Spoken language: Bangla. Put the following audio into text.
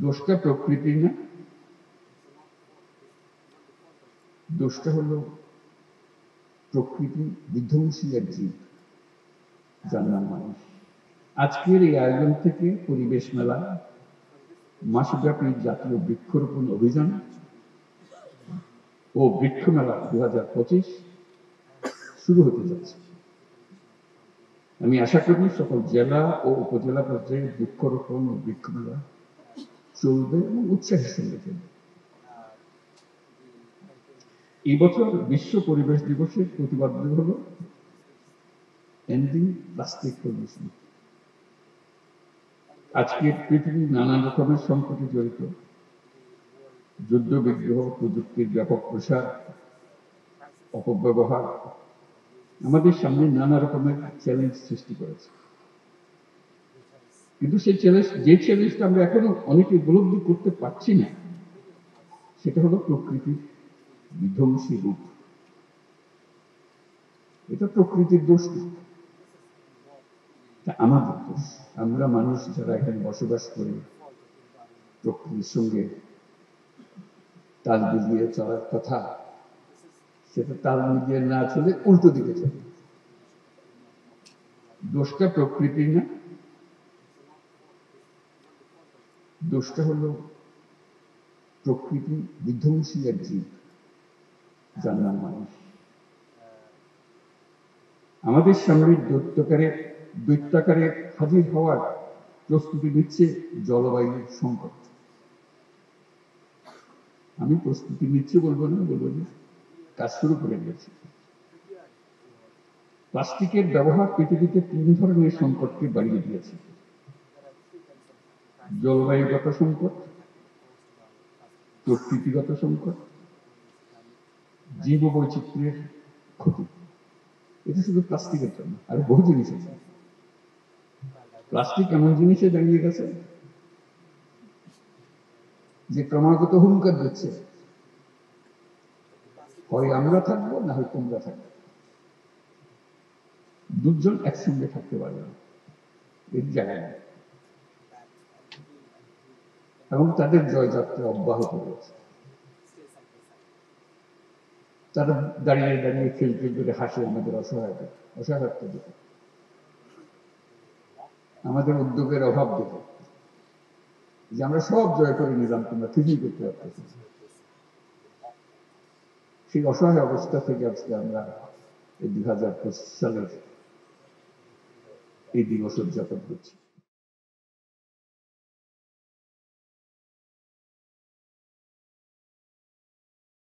দোষটা প্রকৃতির না, দোষটা হলো প্রকৃতি বিধ্বংসী এক জীব, যার নাম মানুষ। আজকের এই আয়োজন থেকে পরিবেশ মেলা, মাসব্যাপী জাতীয় বৃক্ষরোপণ অভিযান ও বৃক্ষ মেলা 2025 শুরু হতে যাচ্ছে। আমি আশা করি সকল জেলা ও উপজেলা পর্যায়ে বৃক্ষরোপণ ও বৃক্ষ মেলা চলবে এবং উৎসাহের সঙ্গে চলবে। এই বছর বিশ্ব পরিবেশ দিবসের প্রতিপাদ্য হল এন্ডিং প্লাস্টিক পলিউশন। আজকের পৃথিবী নানা রকমের সংকটে জড়িত। যুদ্ধ বিগ্রহ, প্রযুক্তির ব্যাপক প্রসার, অপব্যবহার আমাদের সামনে নানা রকমের চ্যালেঞ্জ সৃষ্টি করেছে। কিন্তু সেই চ্যালেঞ্জটা আমরা এখনো অনেকে উপলব্ধি করতে পারছি না, সেটা হলো প্রকৃতির বিধ্বংসী রূপ। এটা প্রকৃতির দোষ না, আমাদের দোষ। আমরা মানুষ যারা এখানে বসবাস করি, প্রকৃতির সঙ্গে তাল মিলিয়ে চলার কথা, সেটা তাল মিলিয়ে না চলে উল্টো দিকে চলে। দোষটা প্রকৃতির না, দোষটা হলো প্রকৃতি বিধ্বংসী এক জীব, যার নাম মানুষ। আমাদের সামনে দৈত্যাকারে হাজির হওয়ার প্রস্তুতি নিচ্ছে জলবায়ু সংকট। আমি প্রস্তুতি নিচ্ছি বলবো না, বলবো যে কাজ শুরু করে দিয়েছি। প্লাস্টিকের ব্যবহার পৃথিবীতে 3 ধরনের সংকটকে বাড়িয়ে দিয়েছে: জলবায়ুগত সংকট, প্রকৃতিগত সংকট, জীববৈচিত্র্যের ক্ষতি। এটা শুধু প্লাস্টিকের জন্য, আর বহু জিনিস আছে। প্লাস্টিক এমন জিনিসে দাঁড়িয়ে গেছে যে ক্রমাগত হুঙ্কার দিচ্ছে, হয় আমরা থাকবো না হয় তোমরা থাকবে। দুজন একসঙ্গে থাকতে পারবে না, এর জায়গায় নেই। এবং তাদের জয়যাত্রা অব্যাহত রয়েছে। তারা দাঁড়িয়ে দাঁড়িয়ে খেলতে করে হাসে আমাদের অসহায়ত্ব দেখে, আমাদের উদ্যোগের অভাব দেখে, যে আমরা সব জয় করে নিলাম, তোমরা কিছুই করতে পারতেছি। সেই অসহায় অবস্থা থেকে আজকে আমরা এই 2025 সালের এই দিবস উদযাপন করছি।